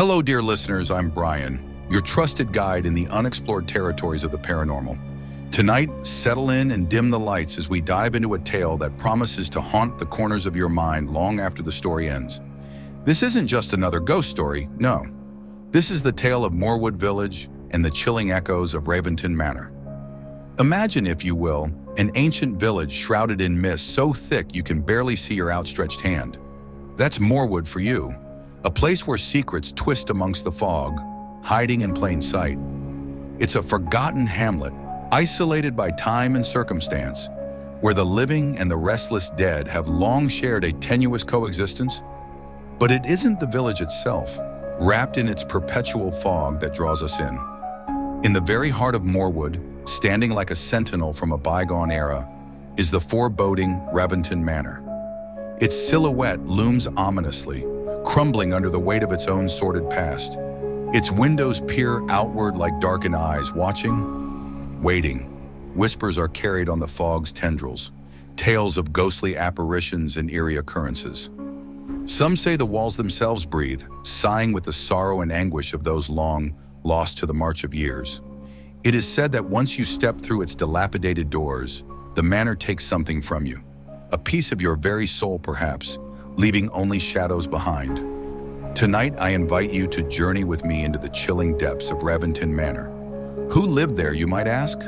Hello, dear listeners, I'm Brian, your trusted guide in the unexplored territories of the paranormal. Tonight, settle in and dim the lights as we dive into a tale that promises to haunt the corners of your mind long after the story ends. This isn't just another ghost story, no. This is the tale of Moorwood Village and the chilling echoes of Raventon Manor. Imagine, if you will, an ancient village shrouded in mist so thick you can barely see your outstretched hand. That's Moorwood for you, a place where secrets twist amongst the fog, hiding in plain sight. It's a forgotten hamlet, isolated by time and circumstance, where the living and the restless dead have long shared a tenuous coexistence. But it isn't the village itself, wrapped in its perpetual fog, that draws us in. In the very heart of Moorwood, standing like a sentinel from a bygone era, is the foreboding Raventon Manor. Its silhouette looms ominously, crumbling under the weight of its own sordid past. Its windows peer outward like darkened eyes, watching, waiting. Whispers are carried on the fog's tendrils, tales of ghostly apparitions and eerie occurrences. Some say the walls themselves breathe, sighing with the sorrow and anguish of those long lost to the march of years. It is said that once you step through its dilapidated doors, the manor takes something from you, a piece of your very soul perhaps, leaving only shadows behind. Tonight, I invite you to journey with me into the chilling depths of Raventon Manor. Who lived there, you might ask?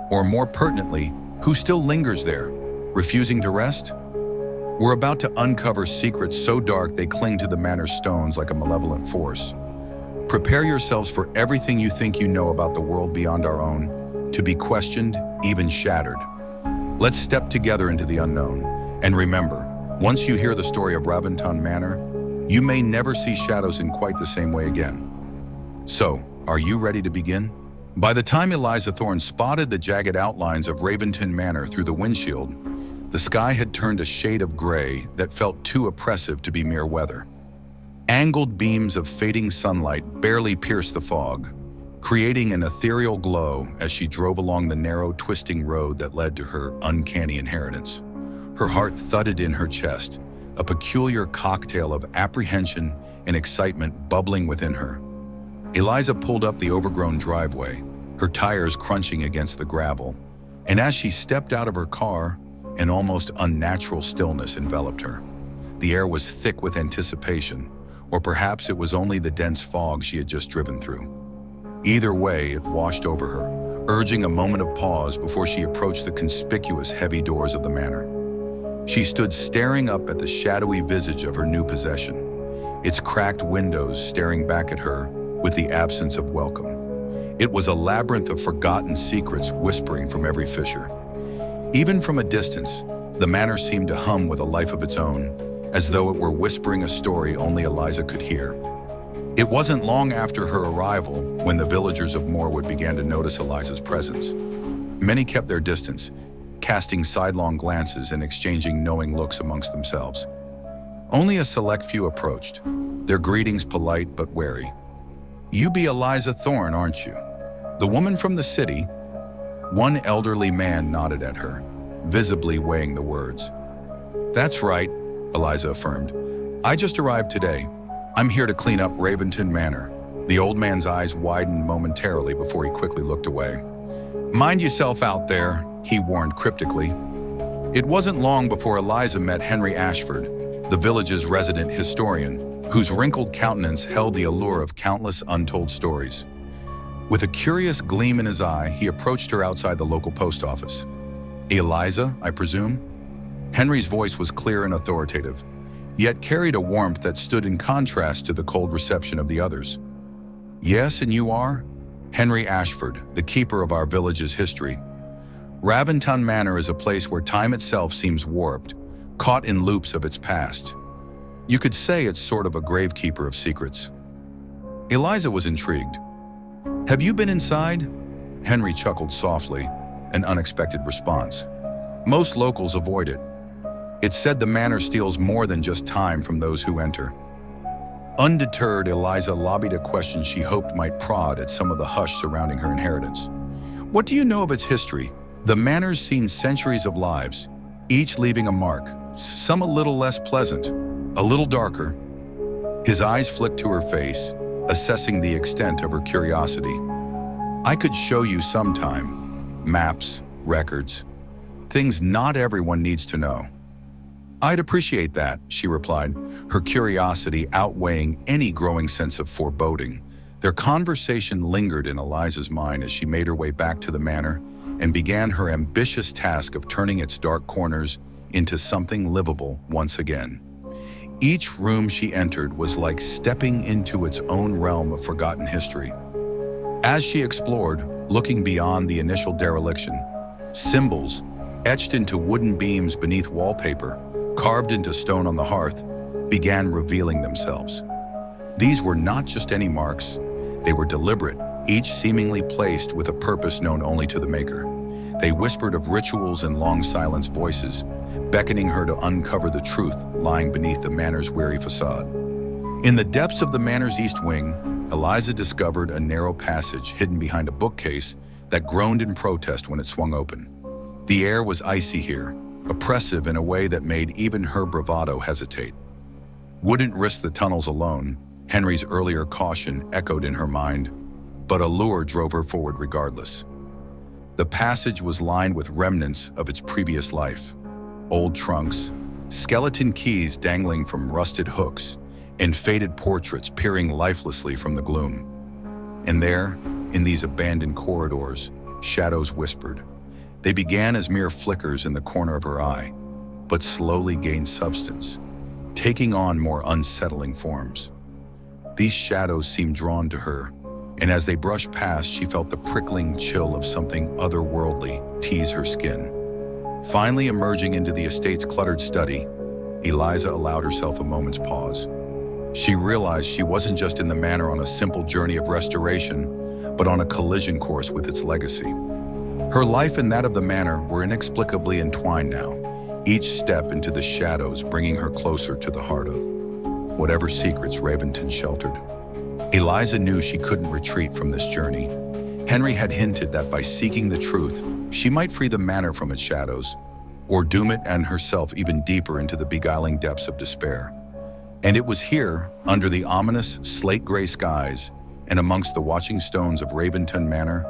Or more pertinently, who still lingers there, refusing to rest? We're about to uncover secrets so dark they cling to the manor's stones like a malevolent force. Prepare yourselves for everything you think you know about the world beyond our own, to be questioned, even shattered. Let's step together into the unknown. And remember, once you hear the story of Raventon Manor, you may never see shadows in quite the same way again. So, are you ready to begin? By the time Eliza Thorne spotted the jagged outlines of Raventon Manor through the windshield, the sky had turned a shade of gray that felt too oppressive to be mere weather. Angled beams of fading sunlight barely pierced the fog, creating an ethereal glow as she drove along the narrow, twisting road that led to her uncanny inheritance. Her heart thudded in her chest, a peculiar cocktail of apprehension and excitement bubbling within her. Eliza pulled up the overgrown driveway, her tires crunching against the gravel, and as she stepped out of her car, an almost unnatural stillness enveloped her. The air was thick with anticipation, or perhaps it was only the dense fog she had just driven through. Either way, it washed over her, urging a moment of pause before she approached the conspicuous heavy doors of the manor. She stood staring up at the shadowy visage of her new possession, its cracked windows staring back at her with the absence of welcome. It was a labyrinth of forgotten secrets whispering from every fissure. Even from a distance, the manor seemed to hum with a life of its own, as though it were whispering a story only Eliza could hear. It wasn't long after her arrival when the villagers of Moorwood began to notice Eliza's presence. Many kept their distance, casting sidelong glances and exchanging knowing looks amongst themselves. Only a select few approached, their greetings polite but wary. "You be Eliza Thorne, aren't you? The woman from the city?" One elderly man nodded at her, visibly weighing the words. "That's right," Eliza affirmed. "I just arrived today. I'm here to clean up Raventon Manor." The old man's eyes widened momentarily before he quickly looked away. "Mind yourself out there," he warned cryptically. It wasn't long before Eliza met Henry Ashford, the village's resident historian, whose wrinkled countenance held the allure of countless untold stories. With a curious gleam in his eye, he approached her outside the local post office. "Eliza, I presume?" Henry's voice was clear and authoritative, yet carried a warmth that stood in contrast to the cold reception of the others. "Yes, and you are?" "Henry Ashford, the keeper of our village's history. Raventon Manor is a place where time itself seems warped, caught in loops of its past. You could say it's sort of a gravekeeper of secrets." Eliza was intrigued. "Have you been inside?" Henry chuckled softly, an unexpected response. Most locals avoid it. It's said the manor steals more than just time from those who enter. Undeterred, Eliza lobbied a question she hoped might prod at some of the hush surrounding her inheritance. "What do you know of its history?" The manor's seen centuries of lives, each leaving a mark, some a little less pleasant, a little darker. His eyes flicked to her face, assessing the extent of her curiosity. "I could show you sometime. Maps, records, things not everyone needs to know." "I'd appreciate that," she replied, her curiosity outweighing any growing sense of foreboding. Their conversation lingered in Eliza's mind as she made her way back to the manor and began her ambitious task of turning its dark corners into something livable once again. Each room she entered was like stepping into its own realm of forgotten history. As she explored, looking beyond the initial dereliction, symbols etched into wooden beams beneath wallpaper, carved into stone on the hearth, began revealing themselves. These were not just any marks, they were deliberate, each seemingly placed with a purpose known only to the maker. They whispered of rituals and long silence voices, beckoning her to uncover the truth lying beneath the manor's weary facade. In the depths of the manor's east wing, Eliza discovered a narrow passage hidden behind a bookcase that groaned in protest when it swung open. The air was icy here, oppressive in a way that made even her bravado hesitate. Wouldn't risk the tunnels alone, Henry's earlier caution echoed in her mind, but a lure drove her forward regardless. The passage was lined with remnants of its previous life. Old trunks, skeleton keys dangling from rusted hooks, and faded portraits peering lifelessly from the gloom. And there, in these abandoned corridors, shadows whispered. They began as mere flickers in the corner of her eye, but slowly gained substance, taking on more unsettling forms. These shadows seemed drawn to her, and as they brushed past, she felt the prickling chill of something otherworldly tease her skin. Finally emerging into the estate's cluttered study, Eliza allowed herself a moment's pause. She realized she wasn't just in the manor on a simple journey of restoration, but on a collision course with its legacy. Her life and that of the manor were inexplicably entwined now, each step into the shadows bringing her closer to the heart of whatever secrets Raventon sheltered. Eliza knew she couldn't retreat from this journey. Henry had hinted that by seeking the truth, she might free the manor from its shadows, or doom it and herself even deeper into the beguiling depths of despair. And it was here, under the ominous slate-gray skies and amongst the watching stones of Raventon Manor,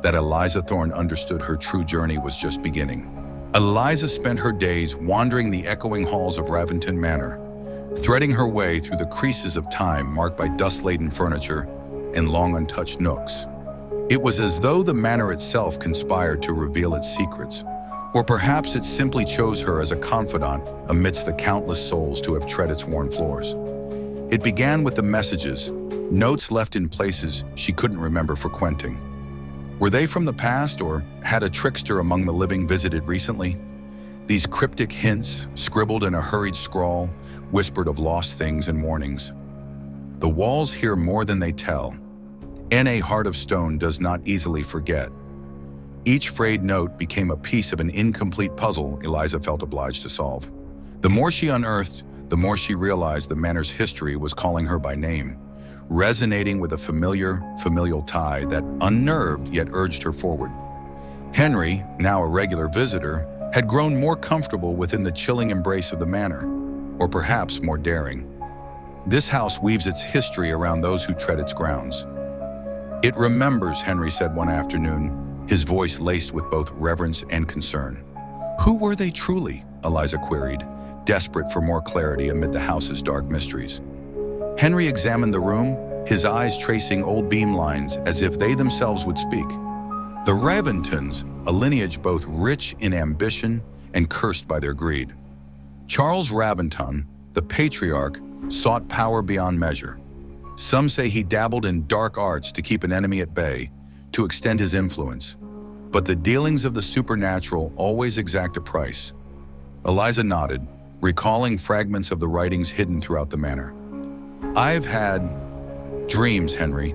that Eliza Thorne understood her true journey was just beginning. Eliza spent her days wandering the echoing halls of Raventon Manor, threading her way through the creases of time marked by dust-laden furniture and long untouched nooks. It was as though the manor itself conspired to reveal its secrets, or perhaps it simply chose her as a confidant amidst the countless souls to have tread its worn floors. It began with the messages, notes left in places she couldn't remember frequenting. Were they from the past, or had a trickster among the living visited recently? These cryptic hints, scribbled in a hurried scrawl, whispered of lost things and warnings. The walls hear more than they tell, and a heart of stone does not easily forget. Each frayed note became a piece of an incomplete puzzle Eliza felt obliged to solve. The more she unearthed, the more she realized the manor's history was calling her by name, resonating with a familial tie that unnerved yet urged her forward. Henry, now a regular visitor, had grown more comfortable within the chilling embrace of the manor, or perhaps more daring. This house weaves its history around those who tread its grounds. "It remembers," Henry said one afternoon, his voice laced with both reverence and concern. "Who were they truly?" Eliza queried, desperate for more clarity amid the house's dark mysteries. Henry examined the room, his eyes tracing old beam lines as if they themselves would speak. The Raventons, a lineage both rich in ambition and cursed by their greed. Charles Raventon, the patriarch, sought power beyond measure. Some say he dabbled in dark arts to keep an enemy at bay, to extend his influence. But the dealings of the supernatural always exact a price. Eliza nodded, recalling fragments of the writings hidden throughout the manor. "I've had dreams, Henry,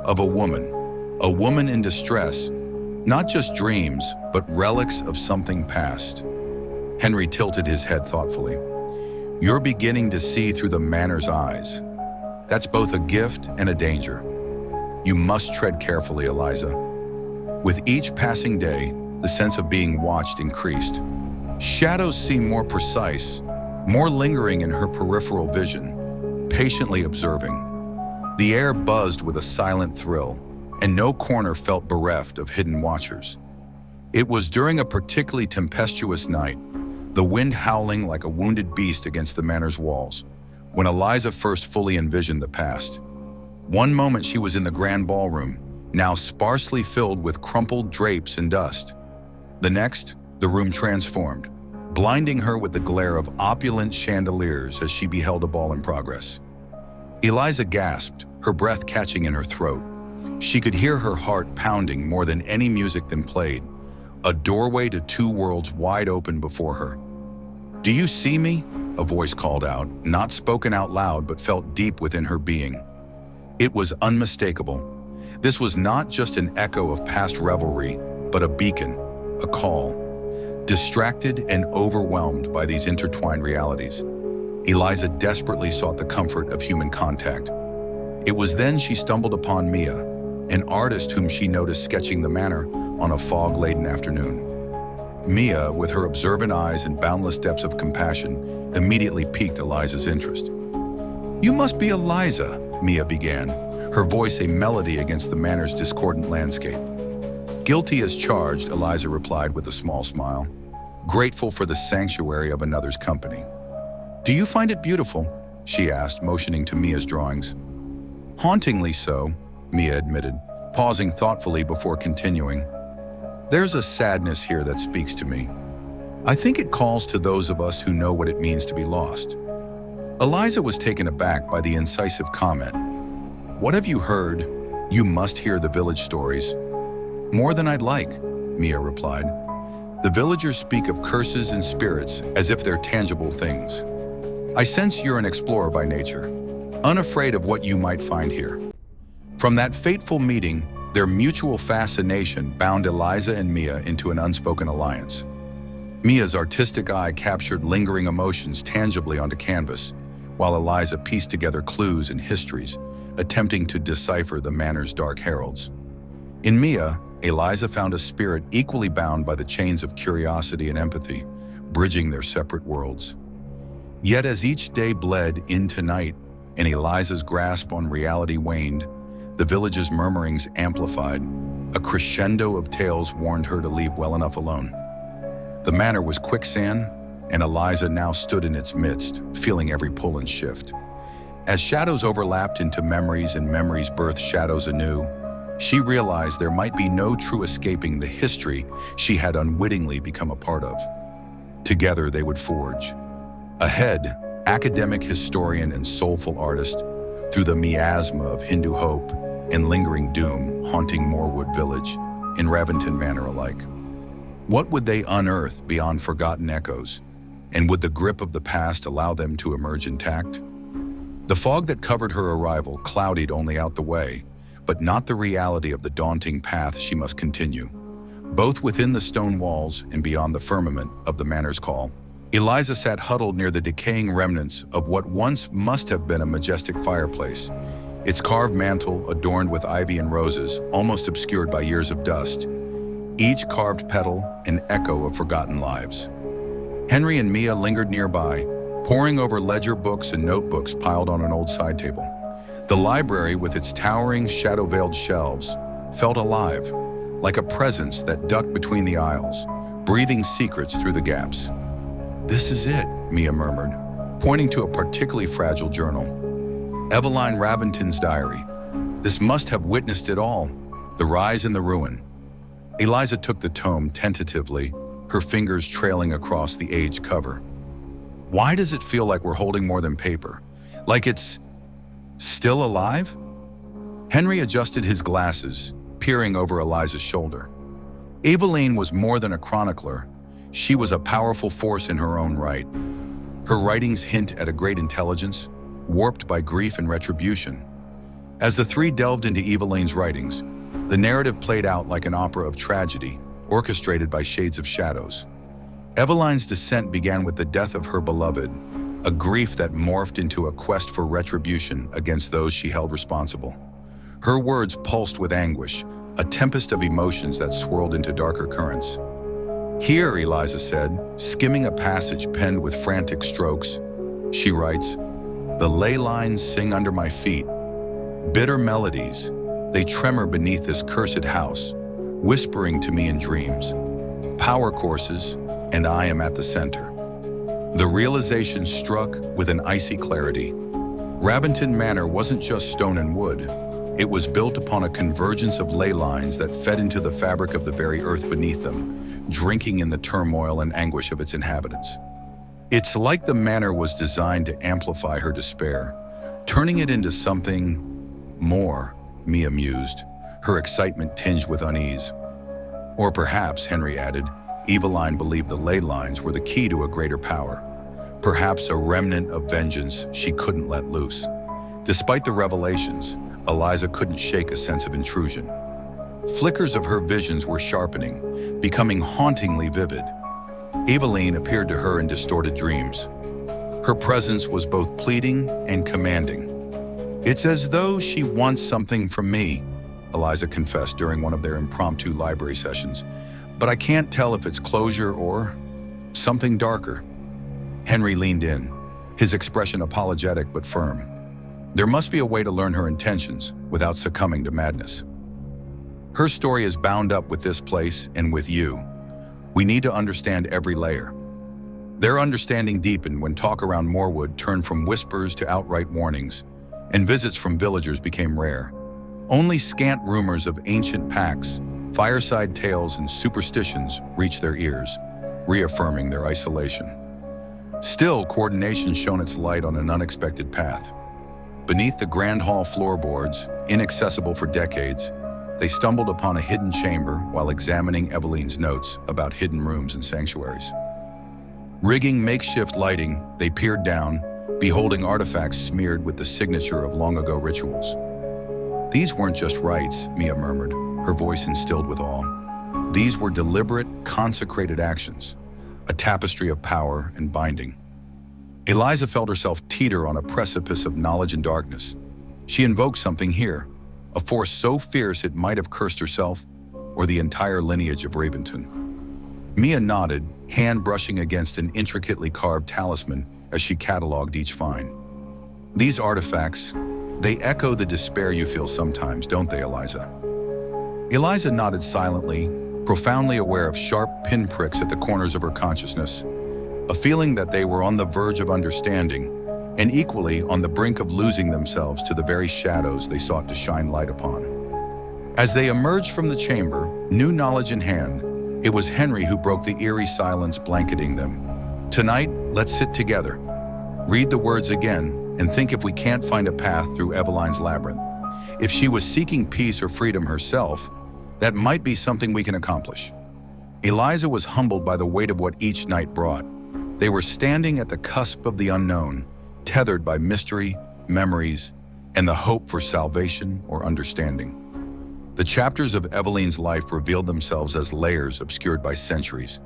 of a woman in distress, not just dreams, but relics of something past." Henry tilted his head thoughtfully. "You're beginning to see through the manor's eyes. That's both a gift and a danger. You must tread carefully, Eliza." With each passing day, the sense of being watched increased. Shadows seemed more precise, more lingering in her peripheral vision, patiently observing. The air buzzed with a silent thrill, and no corner felt bereft of hidden watchers. It was during a particularly tempestuous night, the wind howling like a wounded beast against the manor's walls, when Eliza first fully envisioned the past. One moment she was in the grand ballroom, now sparsely filled with crumpled drapes and dust. The next, the room transformed, blinding her with the glare of opulent chandeliers as she beheld a ball in progress. Eliza gasped, her breath catching in her throat. She could hear her heart pounding more than any music then played, a doorway to two worlds wide open before her. "Do you see me?" a voice called out, not spoken out loud but felt deep within her being. It was unmistakable. This was not just an echo of past revelry, but a beacon, a call. Distracted and overwhelmed by these intertwined realities, Eliza desperately sought the comfort of human contact. It was then she stumbled upon Mia, an artist whom she noticed sketching the manor on a fog-laden afternoon. Mia, with her observant eyes and boundless depths of compassion, immediately piqued Eliza's interest. "You must be Eliza," Mia began, her voice a melody against the manor's discordant landscape. "Guilty as charged," Eliza replied with a small smile, grateful for the sanctuary of another's company. "Do you find it beautiful?" she asked, motioning to Mia's drawings. "Hauntingly so," Mia admitted, pausing thoughtfully before continuing. "There's a sadness here that speaks to me. I think it calls to those of us who know what it means to be lost." Eliza was taken aback by the incisive comment. "What have you heard? You must hear the village stories." "More than I'd like," Mia replied. "The villagers speak of curses and spirits as if they're tangible things. I sense you're an explorer by nature, unafraid of what you might find here." From that fateful meeting, their mutual fascination bound Eliza and Mia into an unspoken alliance. Mia's artistic eye captured lingering emotions tangibly onto canvas, while Eliza pieced together clues and histories, attempting to decipher the manor's dark heralds. In Mia, Eliza found a spirit equally bound by the chains of curiosity and empathy, bridging their separate worlds. Yet as each day bled into night and Eliza's grasp on reality waned, the village's murmurings amplified. A crescendo of tales warned her to leave well enough alone. The manor was quicksand, and Eliza now stood in its midst, feeling every pull and shift. As shadows overlapped into memories and memories birthed shadows anew, she realized there might be no true escaping the history she had unwittingly become a part of. Together they would forge. Ahead, academic historian and soulful artist, through the miasma of Hindu hope and lingering doom haunting Moorwood Village and Raventon Manor alike. What would they unearth beyond forgotten echoes, and would the grip of the past allow them to emerge intact? The fog that covered her arrival clouded only out the way, but not the reality of the daunting path she must continue, both within the stone walls and beyond the firmament of the manor's call. Eliza sat huddled near the decaying remnants of what once must have been a majestic fireplace, its carved mantle adorned with ivy and roses, almost obscured by years of dust, each carved petal an echo of forgotten lives. Henry and Mia lingered nearby, poring over ledger books and notebooks piled on an old side table. The library, with its towering, shadow-veiled shelves, felt alive, like a presence that ducked between the aisles, breathing secrets through the gaps. "This is it," Mia murmured, pointing to a particularly fragile journal. Eveline Raventon's diary. This must have witnessed it all, the rise and the ruin. Eliza took the tome tentatively, her fingers trailing across the aged cover. Why does it feel like we're holding more than paper? Like it's still alive? Henry adjusted his glasses, peering over Eliza's shoulder. Eveline was more than a chronicler. She was a powerful force in her own right. Her writings hint at a great intelligence, warped by grief and retribution. As the three delved into Eveline's writings, the narrative played out like an opera of tragedy, orchestrated by shades of shadows. Eveline's descent began with the death of her beloved, a grief that morphed into a quest for retribution against those she held responsible. Her words pulsed with anguish, a tempest of emotions that swirled into darker currents. "Here," Eliza said, skimming a passage penned with frantic strokes, she writes, "The ley lines sing under my feet. Bitter melodies, they tremor beneath this cursed house, whispering to me in dreams. Power courses, and I am at the center. The realization struck with an icy clarity. Raventon Manor wasn't just stone and wood. It was built upon a convergence of ley lines that fed into the fabric of the very earth beneath them, drinking in the turmoil and anguish of its inhabitants. It's like the manor was designed to amplify her despair, turning it into something more, Mia mused, her excitement tinged with unease. Or perhaps, Henry added, Eveline believed the ley lines were the key to a greater power, perhaps a remnant of vengeance she couldn't let loose. Despite the revelations, Eliza couldn't shake a sense of intrusion. Flickers of her visions were sharpening, becoming hauntingly vivid. Eveline appeared to her in distorted dreams. Her presence was both pleading and commanding. "It's as though she wants something from me," Eliza confessed during one of their impromptu library sessions. "But I can't tell if it's closure or something darker." Henry leaned in, his expression apologetic but firm. There must be a way to learn her intentions without succumbing to madness. Her story is bound up with this place and with you. We need to understand every layer. Their understanding deepened when talk around Moorwood turned from whispers to outright warnings, and visits from villagers became rare. Only scant rumors of ancient pacts, fireside tales, and superstitions reached their ears, reaffirming their isolation. Still, coordination shone its light on an unexpected path. Beneath the grand hall floorboards, inaccessible for decades, they stumbled upon a hidden chamber while examining Eveline's notes about hidden rooms and sanctuaries. Rigging makeshift lighting, they peered down, beholding artifacts smeared with the signature of long-ago rituals. "These weren't just rites," Mia murmured, her voice instilled with awe. "These were deliberate, consecrated actions, a tapestry of power and binding." Eliza felt herself teeter on a precipice of knowledge and darkness. She invoked something here, a force so fierce it might have cursed herself or the entire lineage of Raventon. Mia nodded, hand brushing against an intricately carved talisman as she cataloged each find. "These artifacts, they echo the despair you feel sometimes, don't they, Eliza?" Eliza nodded silently, profoundly aware of sharp pinpricks at the corners of her consciousness, a feeling that they were on the verge of understanding, and equally on the brink of losing themselves to the very shadows they sought to shine light upon. As they emerged from the chamber, new knowledge in hand, it was Henry who broke the eerie silence blanketing them. "Tonight, let's sit together, read the words again, and think if we can't find a path through Eveline's labyrinth. If she was seeking peace or freedom herself, that might be something we can accomplish." Eliza was humbled by the weight of what each night brought. They were standing at the cusp of the unknown, tethered by mystery, memories, and the hope for salvation or understanding. The chapters of Eveline's life revealed themselves as layers obscured by centuries,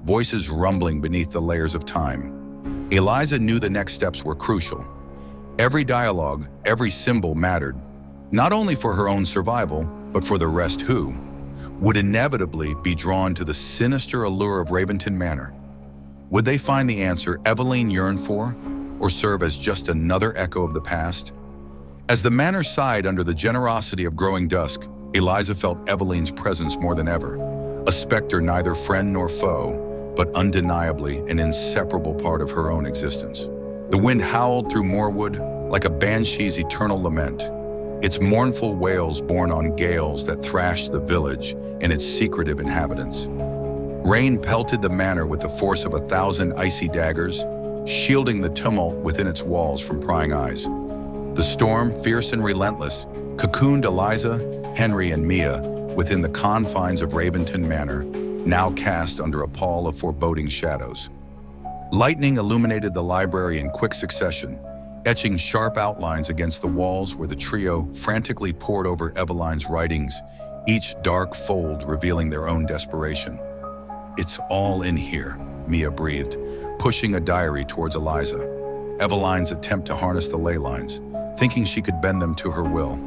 voices rumbling beneath the layers of time. Eliza knew the next steps were crucial. Every dialogue, every symbol mattered, not only for her own survival, but for the rest who would inevitably be drawn to the sinister allure of Raventon Manor. Would they find the answer Eveline yearned for, or serve as just another echo of the past? As the manor sighed under the generosity of growing dusk, Eliza felt Eveline's presence more than ever, a specter neither friend nor foe, but undeniably an inseparable part of her own existence. The wind howled through Moorwood like a banshee's eternal lament, its mournful wails borne on gales that thrashed the village and its secretive inhabitants. Rain pelted the manor with the force of 1,000 icy daggers, shielding the tumult within its walls from prying eyes. The storm, fierce and relentless, cocooned Eliza, Henry, and Mia within the confines of Raventon Manor, now cast under a pall of foreboding shadows. Lightning illuminated the library in quick succession, etching sharp outlines against the walls where the trio frantically pored over Eveline's writings, each dark fold revealing their own desperation. "It's all in here," Mia breathed, pushing a diary towards Eliza. Eveline's attempt to harness the ley lines, thinking she could bend them to her will.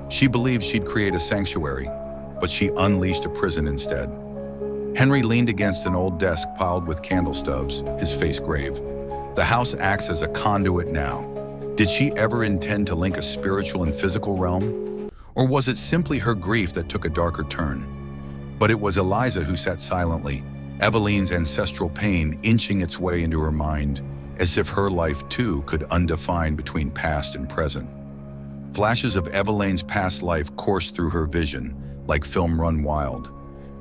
She believed she'd create a sanctuary, but she unleashed a prison instead. Henry leaned against an old desk piled with candle stubs, his face grave. The house acts as a conduit now, Did she ever intend to link a spiritual and physical realm? Or was it simply her grief that took a darker turn? But it was Eliza who sat silently, Eveline's ancestral pain inching its way into her mind, as if her life too could undefine between past and present. Flashes of Eveline's past life coursed through her vision, like film run wild.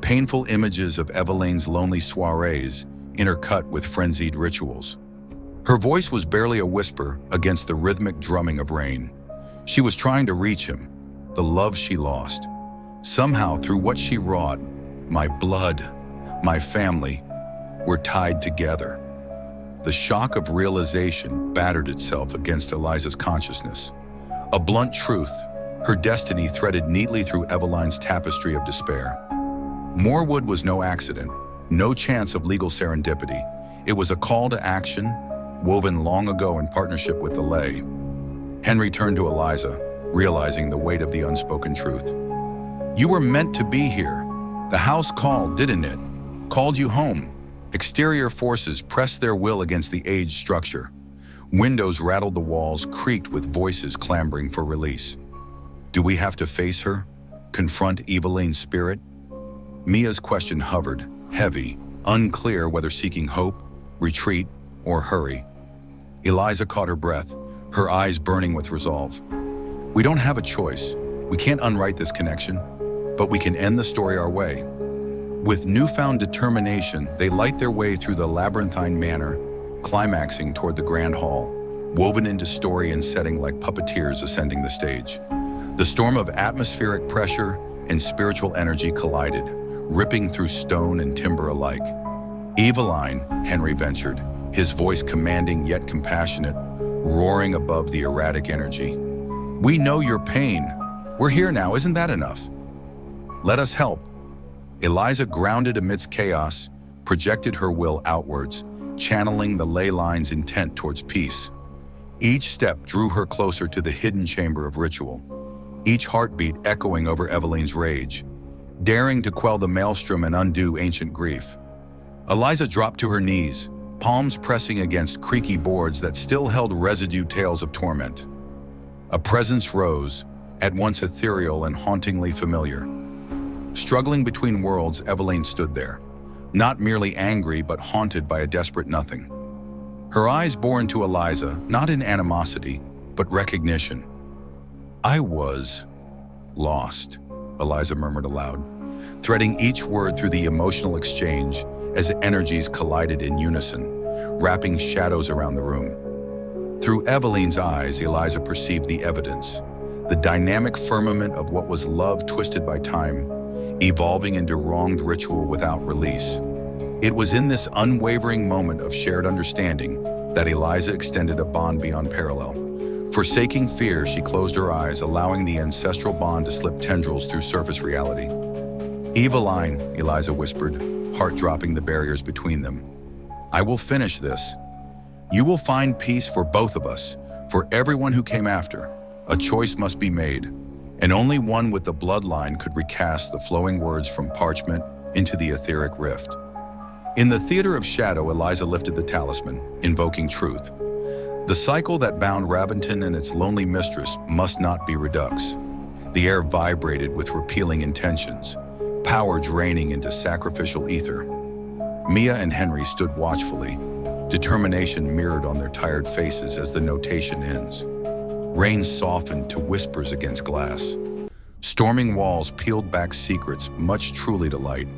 Painful images of Eveline's lonely soirees, intercut with frenzied rituals. Her voice was barely a whisper against the rhythmic drumming of rain. She was trying to reach him, the love she lost. Somehow, through what she wrought, my blood, my family, were tied together. The shock of realization battered itself against Eliza's consciousness. A blunt truth, her destiny threaded neatly through Eveline's tapestry of despair. Moorwood was no accident, no chance of legal serendipity. It was a call to action, woven long ago in partnership with the lay. Henry turned to Eliza, realizing the weight of the unspoken truth. You were meant to be here. The house called, didn't it? Called you home. Exterior forces pressed their will against the aged structure. Windows rattled, the walls creaked with voices clamoring for release. Do we have to face her? Confront Eveline's spirit? Mia's question hovered, heavy, unclear whether seeking hope, retreat, or hurry. Eliza caught her breath, her eyes burning with resolve. We don't have a choice. We can't unwrite this connection, but we can end the story our way. With newfound determination, they light their way through the labyrinthine manor, climaxing toward the grand hall, woven into story and setting like puppeteers ascending the stage. The storm of atmospheric pressure and spiritual energy collided, ripping through stone and timber alike. Eveline, Henry ventured, his voice commanding yet compassionate, roaring above the erratic energy. We know your pain. We're here now, isn't that enough? Let us help. Eliza, grounded amidst chaos, projected her will outwards, channeling the ley line's intent towards peace. Each step drew her closer to the hidden chamber of ritual, each heartbeat echoing over Eveline's rage, daring to quell the maelstrom and undo ancient grief. Eliza dropped to her knees, palms pressing against creaky boards that still held residue tales of torment. A presence rose, at once ethereal and hauntingly familiar. Struggling between worlds, Eveline stood there, not merely angry but haunted by a desperate nothing. Her eyes bore into Eliza, not in animosity, but recognition. I was lost, Eliza murmured aloud, threading each word through the emotional exchange as energies collided in unison, wrapping shadows around the room. Through Eveline's eyes, Eliza perceived the evidence, the dynamic firmament of what was love twisted by time, evolving into wronged ritual without release. It was in this unwavering moment of shared understanding that Eliza extended a bond beyond parallel. Forsaking fear, she closed her eyes, allowing the ancestral bond to slip tendrils through surface reality. Eveline, Eliza whispered, heart dropping the barriers between them. I will finish this. You will find peace for both of us, for everyone who came after. A choice must be made, and only one with the bloodline could recast the flowing words from parchment into the etheric rift. In the theater of shadow, Eliza lifted the talisman, invoking truth. The cycle that bound Raventon and its lonely mistress must not be redux. The air vibrated with repealing intentions, power draining into sacrificial ether. Mia and Henry stood watchfully, determination mirrored on their tired faces as the notation ends. Rain softened to whispers against glass. Storming walls peeled back secrets much truly to light.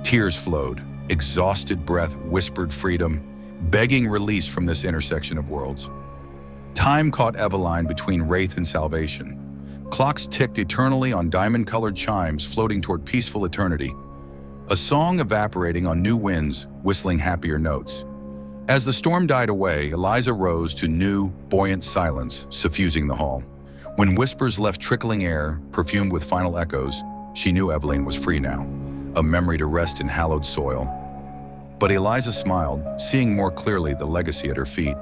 Tears flowed, exhausted breath whispered freedom, begging release from this intersection of worlds. Time caught Eveline between wraith and salvation. Clocks ticked eternally on diamond-colored chimes floating toward peaceful eternity. A song evaporating on new winds, whistling happier notes. As the storm died away, Eliza rose to new, buoyant silence, suffusing the hall. When whispers left trickling air, perfumed with final echoes, she knew Eveline was free now, a memory to rest in hallowed soil. But Eliza smiled, seeing more clearly the legacy at her feet.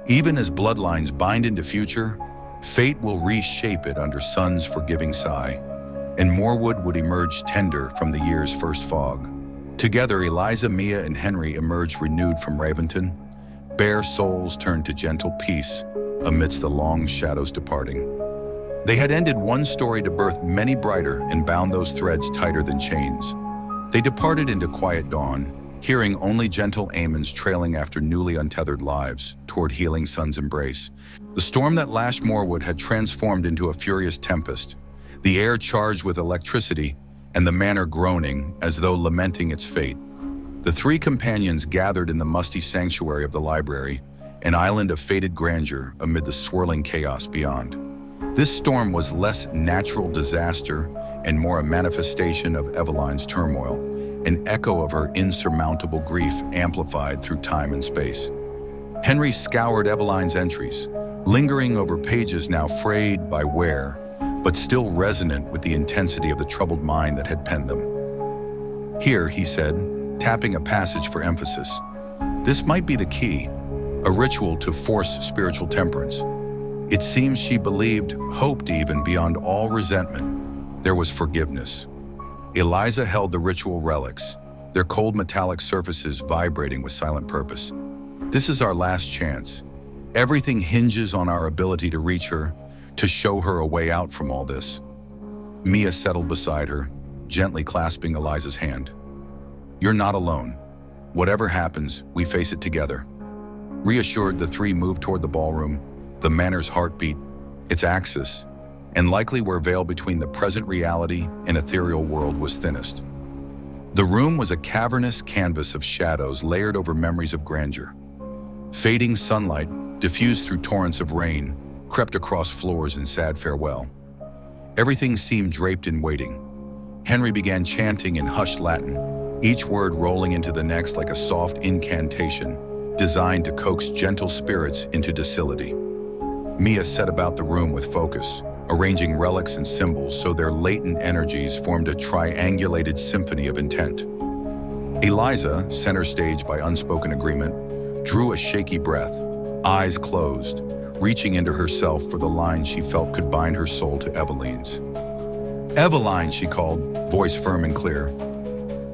Even as bloodlines bind into future, fate will reshape it under sun's forgiving sigh, and Moorwood would emerge tender from the year's first fog. Together, Eliza, Mia, and Henry emerged renewed from Raventon. Bare souls turned to gentle peace, amidst the long shadows departing. They had ended one story to birth many brighter and bound those threads tighter than chains. They departed into quiet dawn, hearing only gentle amens trailing after newly untethered lives toward healing sun's embrace. The storm that lashed Moorwood had transformed into a furious tempest, the air charged with electricity and the manor groaning as though lamenting its fate. The three companions gathered in the musty sanctuary of the library, an island of fated grandeur amid the swirling chaos beyond. This storm was less natural disaster and more a manifestation of Eveline's turmoil, an echo of her insurmountable grief amplified through time and space. Henry scoured Eveline's entries, lingering over pages now frayed by wear, but still resonant with the intensity of the troubled mind that had penned them. "Here," he said, tapping a passage for emphasis. "This might be the key, a ritual to force spiritual temperance." It seems she believed, hoped even beyond all resentment, there was forgiveness. Eliza held the ritual relics, their cold metallic surfaces vibrating with silent purpose. "This is our last chance. Everything hinges on our ability to reach her, to show her a way out from all this." Mia settled beside her, gently clasping Eliza's hand. "You're not alone. Whatever happens, we face it together." Reassured, the three moved toward the ballroom, the manor's heartbeat, its axis, and likely where veil between the present reality and ethereal world was thinnest. The room was a cavernous canvas of shadows layered over memories of grandeur. Fading sunlight, diffused through torrents of rain, crept across floors in sad farewell. Everything seemed draped in waiting. Henry began chanting in hushed Latin, each word rolling into the next like a soft incantation, designed to coax gentle spirits into docility. Mia set about the room with focus, arranging relics and symbols so their latent energies formed a triangulated symphony of intent. Eliza, center stage by unspoken agreement, drew a shaky breath, eyes closed, reaching into herself for the line she felt could bind her soul to Eveline's. "Eveline," she called, voice firm and clear.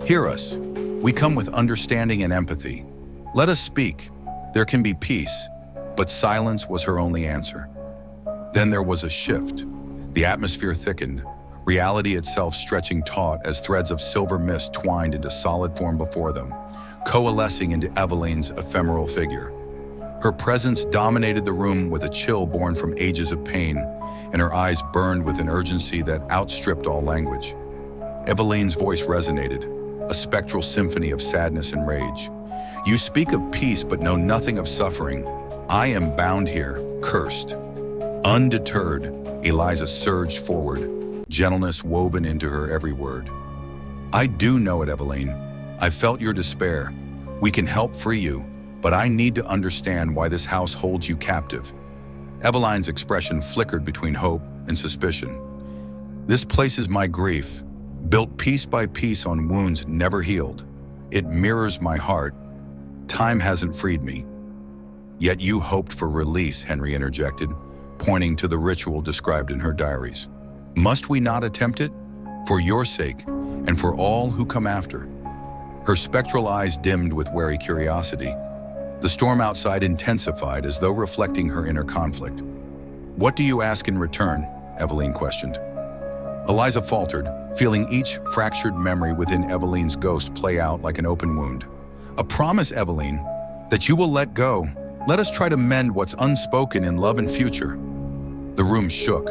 "Hear us. We come with understanding and empathy. Let us speak. There can be peace." But silence was her only answer. Then there was a shift. The atmosphere thickened, reality itself stretching taut as threads of silver mist twined into solid form before them, coalescing into Eveline's ephemeral figure. Her presence dominated the room with a chill born from ages of pain, and her eyes burned with an urgency that outstripped all language. Eveline's voice resonated, a spectral symphony of sadness and rage. "You speak of peace but know nothing of suffering. I am bound here, cursed." Undeterred, Eliza surged forward, gentleness woven into her every word. "I do know it, Eveline. I felt your despair. We can help free you, but I need to understand why this house holds you captive." Eveline's expression flickered between hope and suspicion. "This places my grief, built piece by piece on wounds never healed. It mirrors my heart. Time hasn't freed me." "Yet you hoped for release," Henry interjected, pointing to the ritual described in her diaries. "Must we not attempt it? For your sake, and for all who come after." Her spectral eyes dimmed with wary curiosity. The storm outside intensified as though reflecting her inner conflict. "What do you ask in return?" Eveline questioned. Eliza faltered, feeling each fractured memory within Eveline's ghost play out like an open wound. "A promise, Eveline, that you will let go. Let us try to mend what's unspoken in love and future." The room shook,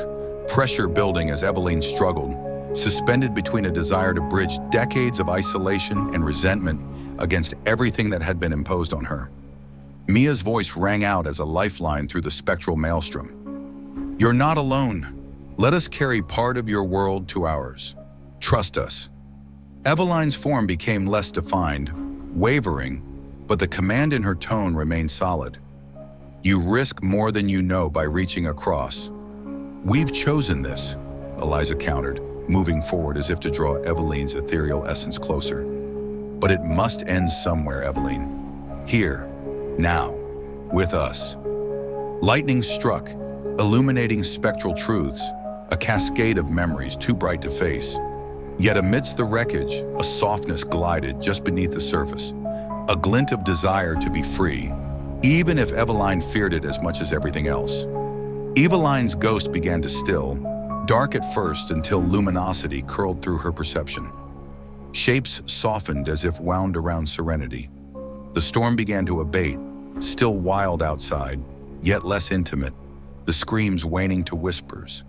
pressure building as Eveline struggled, suspended between a desire to bridge decades of isolation and resentment against everything that had been imposed on her. Mia's voice rang out as a lifeline through the spectral maelstrom. "You're not alone. Let us carry part of your world to ours. Trust us." Eveline's form became less defined, wavering, but the command in her tone remained solid. "You risk more than you know by reaching across." "We've chosen this," Eliza countered, moving forward as if to draw Eveline's ethereal essence closer. "But it must end somewhere, Eveline. Here, now, with us." Lightning struck, illuminating spectral truths, a cascade of memories too bright to face. Yet amidst the wreckage, a softness glided just beneath the surface, a glint of desire to be free, even if Eveline feared it as much as everything else. Eveline's ghost began to still, dark at first until luminosity curled through her perception. Shapes softened as if wound around serenity. The storm began to abate, still wild outside, yet less intimate, the screams waning to whispers.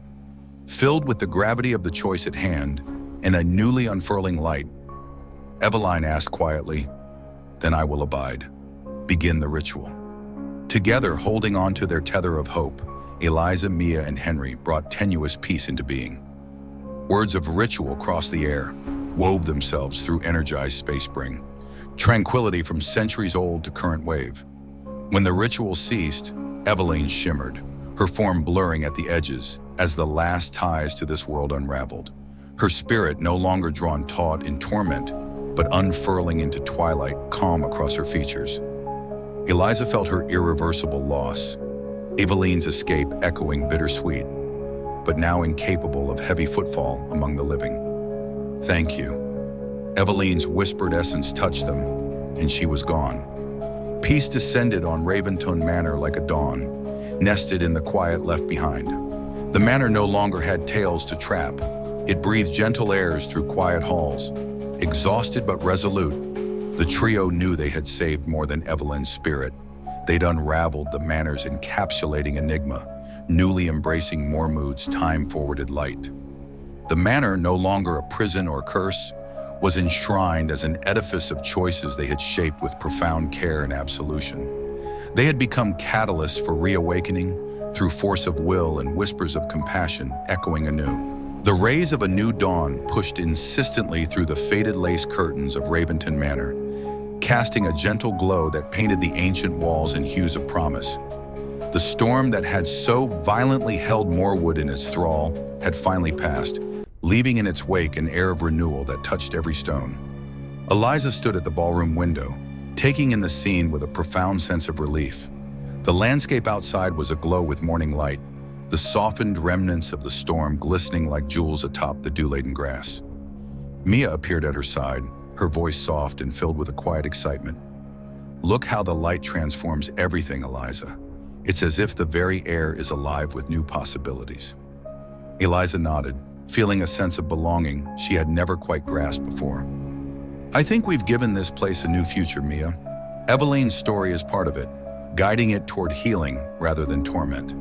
Filled with the gravity of the choice at hand and a newly unfurling light, Eveline asked quietly, "Then I will abide." Begin the ritual. Together, holding on to their tether of hope, Eliza, Mia, and Henry brought tenuous peace into being. Words of ritual crossed the air, wove themselves through energized space spring. Tranquility from centuries old to current wave. When the ritual ceased, Eveline shimmered, her form blurring at the edges as the last ties to this world unraveled. Her spirit no longer drawn taut in torment, but unfurling into twilight, calm across her features. Eliza felt her irreversible loss, Eveline's escape echoing bittersweet, but now incapable of heavy footfall among the living. "Thank you." Eveline's whispered essence touched them, and she was gone. Peace descended on Raventon Manor like a dawn, nested in the quiet left behind. The manor no longer had tales to trap. It breathed gentle airs through quiet halls. Exhausted but resolute, the trio knew they had saved more than Eveline's spirit. They'd unraveled the manor's encapsulating enigma, newly embracing Moorwood's time-forwarded light. The manor, no longer a prison or curse, was enshrined as an edifice of choices they had shaped with profound care and absolution. They had become catalysts for reawakening through force of will and whispers of compassion echoing anew. The rays of a new dawn pushed insistently through the faded lace curtains of Raventon Manor, casting a gentle glow that painted the ancient walls in hues of promise. The storm that had so violently held Moorwood in its thrall had finally passed, leaving in its wake an air of renewal that touched every stone. Eliza stood at the ballroom window, taking in the scene with a profound sense of relief. The landscape outside was aglow with morning light, the softened remnants of the storm glistening like jewels atop the dew-laden grass. Mia appeared at her side, her voice soft and filled with a quiet excitement. "Look how the light transforms everything, Eliza. It's as if the very air is alive with new possibilities." Eliza nodded, feeling a sense of belonging she had never quite grasped before. "I think we've given this place a new future, Mia. Eveline's story is part of it, guiding it toward healing rather than torment."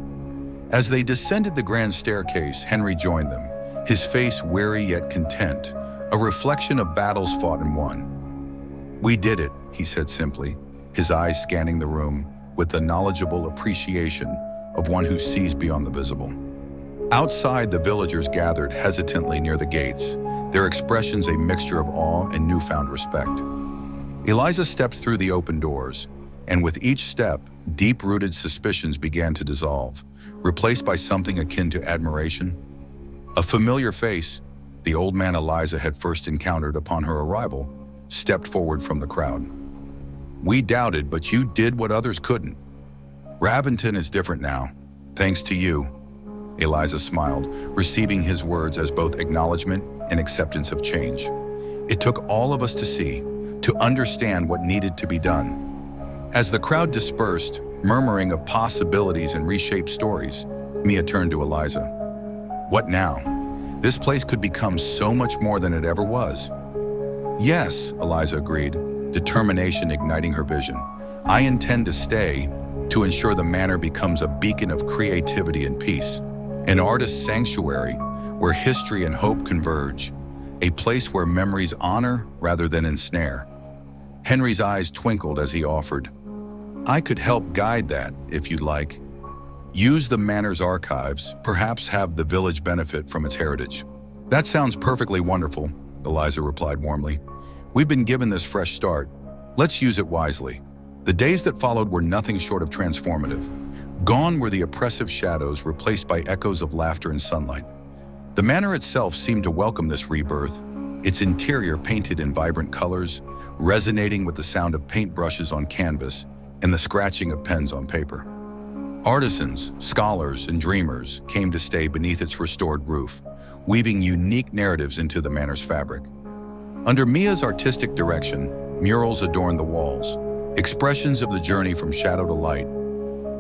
As they descended the grand staircase, Henry joined them, his face weary yet content, a reflection of battles fought and won. "We did it," he said simply, his eyes scanning the room with the knowledgeable appreciation of one who sees beyond the visible. Outside, the villagers gathered hesitantly near the gates, their expressions a mixture of awe and newfound respect. Eliza stepped through the open doors, and with each step, deep-rooted suspicions began to dissolve, replaced by something akin to admiration. A familiar face, the old man Eliza had first encountered upon her arrival, stepped forward from the crowd. "We doubted, but you did what others couldn't. Raventon is different now, thanks to you." Eliza smiled, receiving his words as both acknowledgement and acceptance of change. It took all of us to see, to understand what needed to be done. As the crowd dispersed, murmuring of possibilities and reshaped stories, Mia turned to Eliza. "What now? This place could become so much more than it ever was." "Yes," Eliza agreed, determination igniting her vision. "I intend to stay to ensure the manor becomes a beacon of creativity and peace, an artist's sanctuary where history and hope converge, a place where memories honor rather than ensnare." Henry's eyes twinkled as he offered, "I could help guide that, if you'd like. Use the manor's archives, perhaps have the village benefit from its heritage." "That sounds perfectly wonderful," Eliza replied warmly. "We've been given this fresh start. Let's use it wisely." The days that followed were nothing short of transformative. Gone were the oppressive shadows, replaced by echoes of laughter and sunlight. The manor itself seemed to welcome this rebirth, its interior painted in vibrant colors, resonating with the sound of paintbrushes on canvas and the scratching of pens on paper. Artisans, scholars, and dreamers came to stay beneath its restored roof, weaving unique narratives into the manor's fabric. Under Mia's artistic direction, murals adorned the walls, expressions of the journey from shadow to light,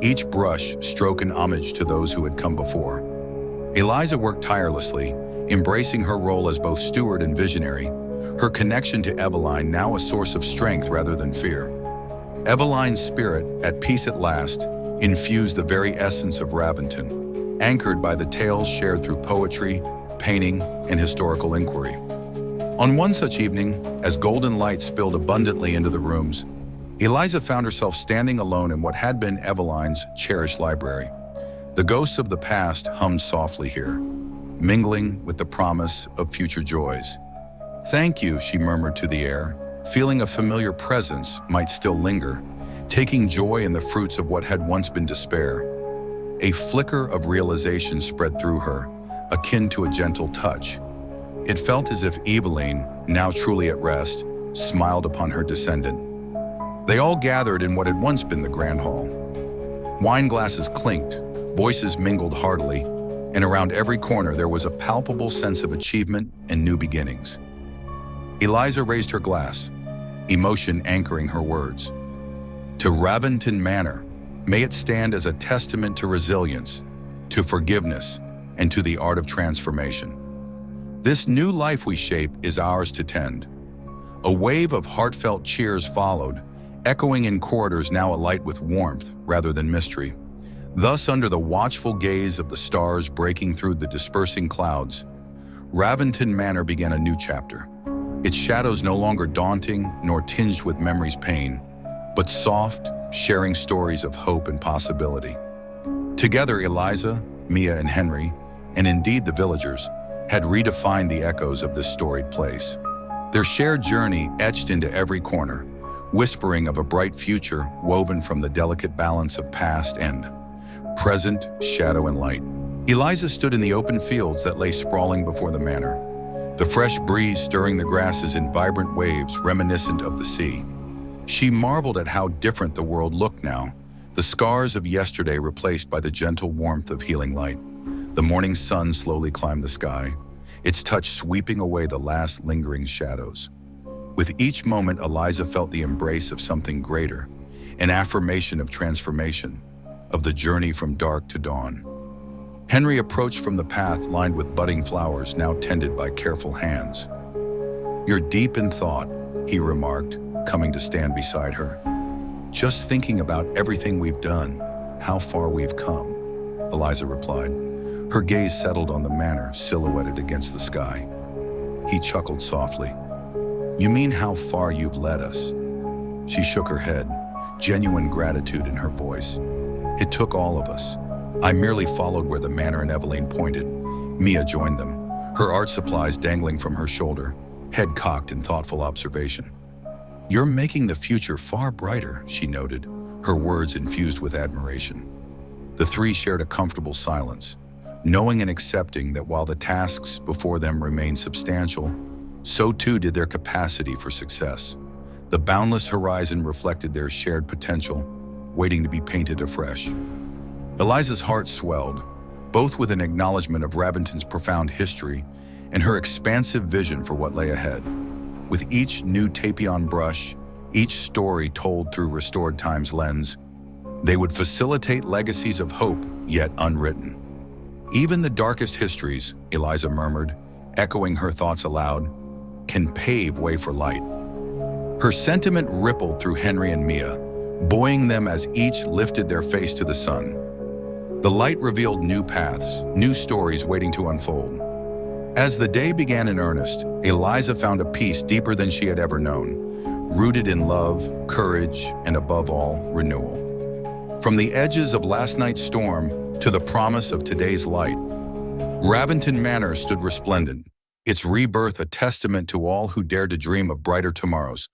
each brush stroke an homage to those who had come before. Eliza worked tirelessly, embracing her role as both steward and visionary, her connection to Eveline now a source of strength rather than fear. Eveline's spirit, at peace at last, infused the very essence of Raventon, anchored by the tales shared through poetry, painting, and historical inquiry. On one such evening, as golden light spilled abundantly into the rooms, Eliza found herself standing alone in what had been Eveline's cherished library. The ghosts of the past hummed softly here, mingling with the promise of future joys. "Thank you," she murmured to the air, feeling a familiar presence might still linger, taking joy in the fruits of what had once been despair. A flicker of realization spread through her, akin to a gentle touch. It felt as if Eveline, now truly at rest, smiled upon her descendant. They all gathered in what had once been the grand hall. Wine glasses clinked, voices mingled heartily, and around every corner there was a palpable sense of achievement and new beginnings. Eliza raised her glass, emotion anchoring her words. "To Raventon Manor, may it stand as a testament to resilience, to forgiveness, and to the art of transformation. This new life we shape is ours to tend." A wave of heartfelt cheers followed, echoing in corridors now alight with warmth rather than mystery. Thus, under the watchful gaze of the stars breaking through the dispersing clouds, Raventon Manor began a new chapter. Its shadows no longer daunting nor tinged with memory's pain, but soft, sharing stories of hope and possibility. Together, Eliza, Mia, and Henry, and indeed the villagers, had redefined the echoes of this storied place. Their shared journey etched into every corner, whispering of a bright future woven from the delicate balance of past and present, shadow and light. Eliza stood in the open fields that lay sprawling before the manor, the fresh breeze stirring the grasses in vibrant waves reminiscent of the sea. She marveled at how different the world looked now, the scars of yesterday replaced by the gentle warmth of healing light. The morning sun slowly climbed the sky, its touch sweeping away the last lingering shadows. With each moment, Eliza felt the embrace of something greater, an affirmation of transformation, of the journey from dark to dawn. Henry approached from the path lined with budding flowers now tended by careful hands. "You're deep in thought," he remarked, coming to stand beside her. "Just thinking about everything we've done, how far we've come," Eliza replied. Her gaze settled on the manor silhouetted against the sky. He chuckled softly. "You mean how far you've led us?" She shook her head, genuine gratitude in her voice. "It took all of us. I merely followed where the manor and Eveline pointed." Mia joined them, her art supplies dangling from her shoulder, head cocked in thoughtful observation. "You're making the future far brighter," she noted, her words infused with admiration. The three shared a comfortable silence, knowing and accepting that while the tasks before them remained substantial, so too did their capacity for success. The boundless horizon reflected their shared potential, waiting to be painted afresh. Eliza's heart swelled, both with an acknowledgement of Raventon's profound history and her expansive vision for what lay ahead. With each new tapion brush, each story told through restored time's lens, they would facilitate legacies of hope yet unwritten. "Even the darkest histories," Eliza murmured, echoing her thoughts aloud, "can pave way for light." Her sentiment rippled through Henry and Mia, buoying them as each lifted their face to the sun. The light revealed new paths, new stories waiting to unfold. As the day began in earnest, Eliza found a peace deeper than she had ever known, rooted in love, courage, and above all, renewal. From the edges of last night's storm to the promise of today's light, Raventon Manor stood resplendent, its rebirth a testament to all who dared to dream of brighter tomorrows.